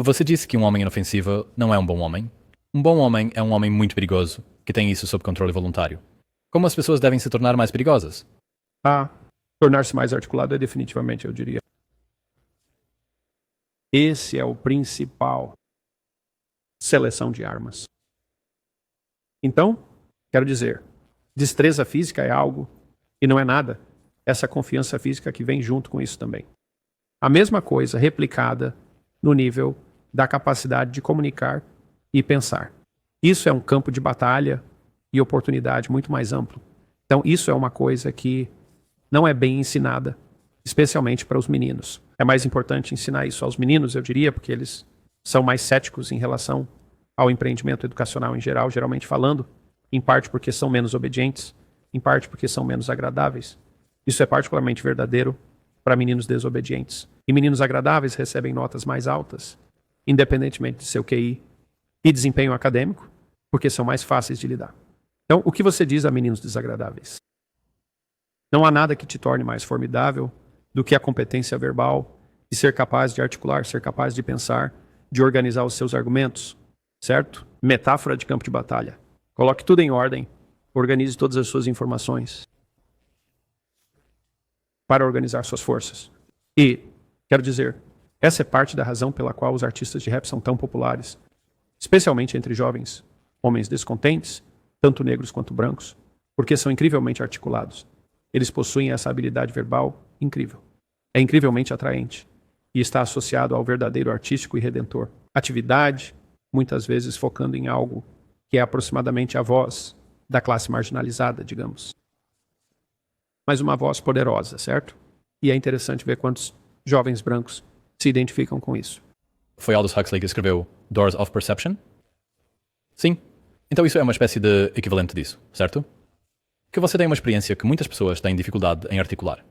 Você disse que um homem inofensivo não é um bom homem. Um bom homem é um homem muito perigoso, que tem isso sob controle voluntário. Como as pessoas devem se tornar mais perigosas? Tornar-se mais articulado é definitivamente, eu diria. Esse é o principal. Seleção de armas. Então, quero dizer, destreza física é algo e não é nada. Essa confiança física que vem junto com isso também. A mesma coisa replicada no nível da capacidade de comunicar e pensar. Isso é um campo de batalha e oportunidade muito mais amplo. Então, isso é uma coisa que não é bem ensinada, especialmente para os meninos. É mais importante ensinar isso aos meninos, eu diria, porque eles são mais céticos em relação ao empreendimento educacional em geral, geralmente falando, em parte porque são menos obedientes, em parte porque são menos agradáveis. Isso é particularmente verdadeiro para meninos desobedientes. E meninos agradáveis recebem notas mais altas, independentemente de seu QI e desempenho acadêmico, porque são mais fáceis de lidar. Então, o que você diz a meninos desagradáveis? Não há nada que te torne mais formidável do que a competência verbal de ser capaz de articular, ser capaz de pensar, de organizar os seus argumentos, certo? Metáfora de campo de batalha. Coloque tudo em ordem, organize todas as suas informações para organizar suas forças. E, quero dizer, essa é parte da razão pela qual os artistas de rap são tão populares, especialmente entre jovens, homens descontentes, tanto negros quanto brancos, porque são incrivelmente articulados. Eles possuem essa habilidade verbal incrível. É incrivelmente atraente e está associado ao verdadeiro artístico e redentor. Atividade, muitas vezes focando em algo que é aproximadamente a voz da classe marginalizada, digamos. Mas uma voz poderosa, certo? E é interessante ver quantos jovens brancos se identificam com isso. Foi Aldous Huxley que escreveu Doors of Perception? Sim. Então isso é uma espécie de equivalente disso, certo? Que você tem uma experiência que muitas pessoas têm dificuldade em articular.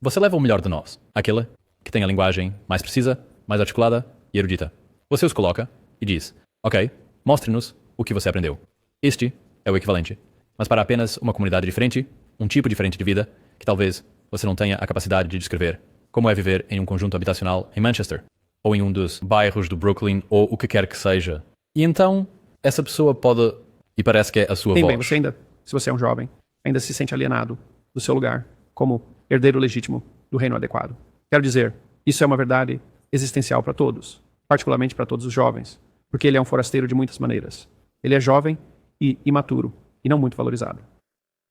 Você leva o melhor de nós, aquele que tem a linguagem mais precisa, mais articulada e erudita. Você os coloca e diz, ok, mostre-nos o que você aprendeu. Este é o equivalente, mas para apenas uma comunidade diferente, um tipo diferente de vida, que talvez você não tenha a capacidade de descrever, como é viver em um conjunto habitacional em Manchester, ou em um dos bairros do Brooklyn, ou o que quer que seja. E então, essa pessoa pode, e parece que é a sua voz. Bem, você ainda, se você é um jovem, ainda se sente alienado do seu lugar como herdeiro legítimo do reino adequado. Quero dizer, isso é uma verdade existencial para todos, particularmente para todos os jovens, porque ele é um forasteiro de muitas maneiras. Ele é jovem e imaturo, e não muito valorizado.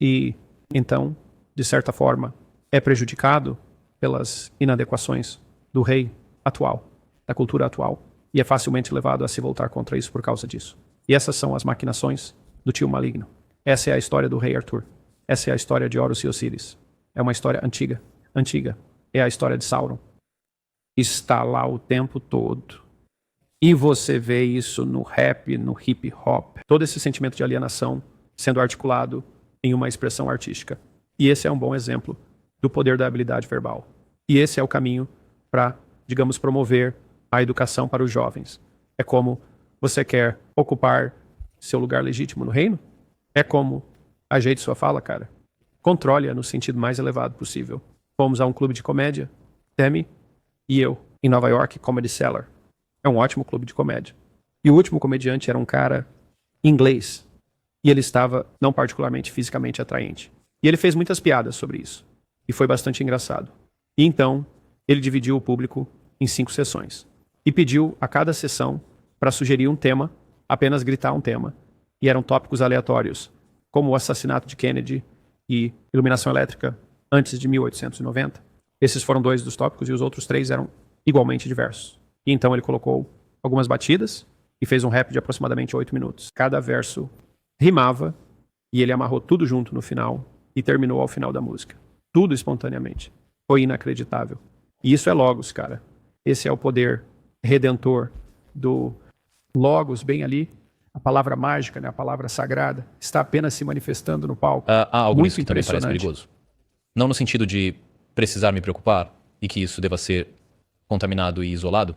E, então, de certa forma, é prejudicado pelas inadequações do rei atual, da cultura atual, e é facilmente levado a se voltar contra isso por causa disso. E essas são as maquinações do tio maligno. Essa é a história do rei Arthur. Essa é a história de Horus e Osíris. É uma história antiga. Antiga. É a história de Sauron. Está lá o tempo todo. E você vê isso no rap, no hip hop. Todo esse sentimento de alienação sendo articulado em uma expressão artística. E esse é um bom exemplo do poder da habilidade verbal. E esse é o caminho para, digamos, promover a educação para os jovens. É como você quer ocupar seu lugar legítimo no reino? É como ajeite sua fala, cara. Controle-a no sentido mais elevado possível. Fomos a um clube de comédia, Temi e eu, em Nova York, Comedy Cellar. É um ótimo clube de comédia. E o último comediante era um cara inglês. E ele estava não particularmente fisicamente atraente. E ele fez muitas piadas sobre isso. E foi bastante engraçado. E então, ele dividiu o público em 5 sessões. E pediu a cada sessão para sugerir um tema, apenas gritar um tema. E eram tópicos aleatórios, como o assassinato de Kennedy e iluminação elétrica antes de 1890. Esses foram 2 dos tópicos e os outros 3 eram igualmente diversos. E então ele colocou algumas batidas e fez um rap de aproximadamente 8 minutos. Cada verso rimava e ele amarrou tudo junto no final e terminou ao final da música. Tudo espontaneamente. Foi inacreditável. E isso é Logos, cara. Esse é o poder redentor do Logos, bem ali. A palavra mágica, né, a palavra sagrada, está apenas se manifestando no palco. Há algo Muito nisso que também parece perigoso. Não no sentido de precisar me preocupar e que isso deva ser contaminado e isolado,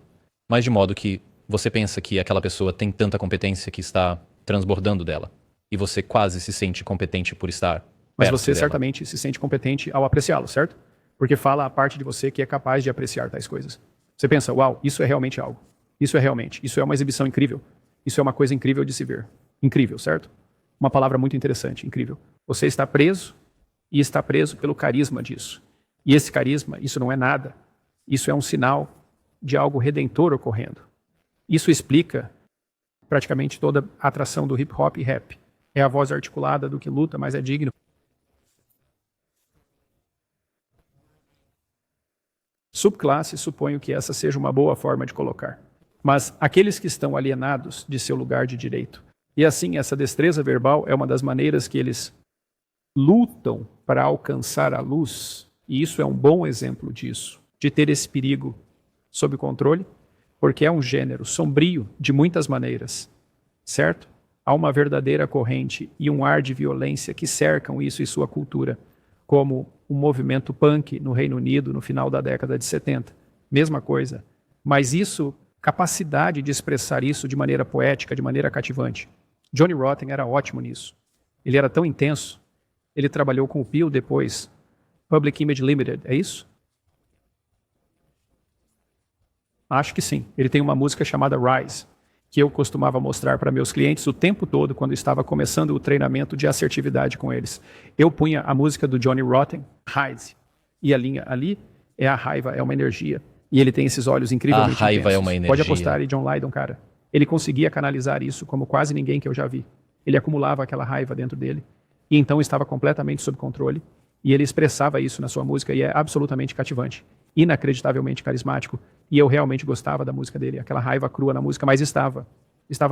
mas de modo que você pensa que aquela pessoa tem tanta competência que está transbordando dela. E você quase se sente competente por estar Mas perto você dela. certamente se sente competente ao apreciá-lo, certo? Porque fala a parte de você que é capaz de apreciar tais coisas. Você pensa, uau, isso é realmente algo. Isso é uma exibição incrível. Isso é uma coisa incrível de se ver. Incrível, certo? Uma palavra muito interessante, incrível. Você está preso e está preso pelo carisma disso. E esse carisma, isso não é nada. Isso é um sinal de algo redentor ocorrendo. Isso explica praticamente toda a atração do hip hop e rap. É a voz articulada do que luta, mas é digno. Subclasse, suponho que essa seja uma boa forma de colocar. Mas aqueles que estão alienados de seu lugar de direito. E assim, essa destreza verbal é uma das maneiras que eles lutam para alcançar a luz. E isso é um bom exemplo disso, de ter esse perigo sob controle, porque é um gênero sombrio de muitas maneiras, certo? Há uma verdadeira corrente e um ar de violência que cercam isso e sua cultura, como o movimento punk no Reino Unido no final da década de 70. Mesma coisa. Mas isso, capacidade de expressar isso de maneira poética, de maneira cativante. Johnny Rotten era ótimo nisso. Ele era tão intenso. Ele trabalhou com o Peel depois. Public Image Limited, é isso? Acho que sim. Ele tem uma música chamada Rise, que eu costumava mostrar para meus clientes o tempo todo quando estava começando o treinamento de assertividade com eles. Eu punha a música do Johnny Rotten, Rise, e a linha ali é a raiva, é uma energia. E ele tem esses olhos incrivelmente intensos. A raiva é uma energia. Pode apostar em John Lydon, cara. Ele conseguia canalizar isso como quase ninguém que eu já vi. Ele acumulava aquela raiva dentro dele, e então estava completamente sob controle, e ele expressava isso na sua música, e é absolutamente cativante, inacreditavelmente carismático, e eu realmente gostava da música dele, aquela raiva crua na música, mas estava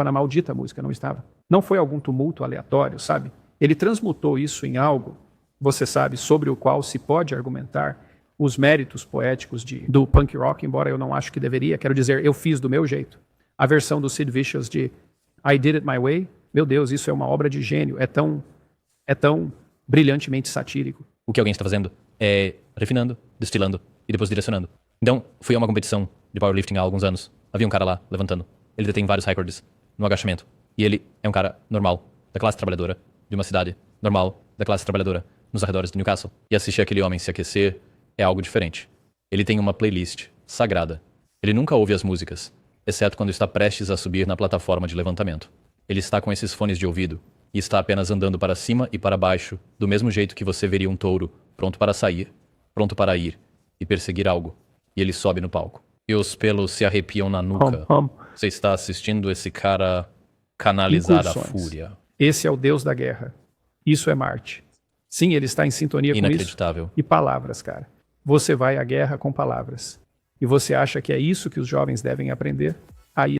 na maldita música, não estava. Não foi algum tumulto aleatório, sabe? Ele transmutou isso em algo, você sabe, sobre o qual se pode argumentar os méritos poéticos do punk rock, embora eu não acho que deveria, quero dizer, eu fiz do meu jeito. A versão do Sid Vicious de I Did It My Way, meu Deus, isso é uma obra de gênio, é tão brilhantemente satírico. O que alguém está fazendo é refinando, destilando e depois direcionando. Então, fui a uma competição de powerlifting há alguns anos. Havia um cara lá levantando. Ele detém vários recordes no agachamento. E ele é um cara normal, da classe trabalhadora, de uma cidade normal, da classe trabalhadora, nos arredores de Newcastle. E assistir aquele homem se aquecer é algo diferente. Ele tem uma playlist sagrada. Ele nunca ouve as músicas, exceto quando está prestes a subir na plataforma de levantamento. Ele está com esses fones de ouvido e está apenas andando para cima e para baixo, do mesmo jeito que você veria um touro pronto para sair, pronto para ir e perseguir algo. E ele sobe no palco. E os pelos se arrepiam na nuca. Você está assistindo esse cara canalizar a fúria. Esse é o Deus da guerra. Isso é Marte. Sim, ele está em sintonia com isso. Inacreditável. E palavras, cara. Você vai à guerra com palavras. E você acha que é isso que os jovens devem aprender?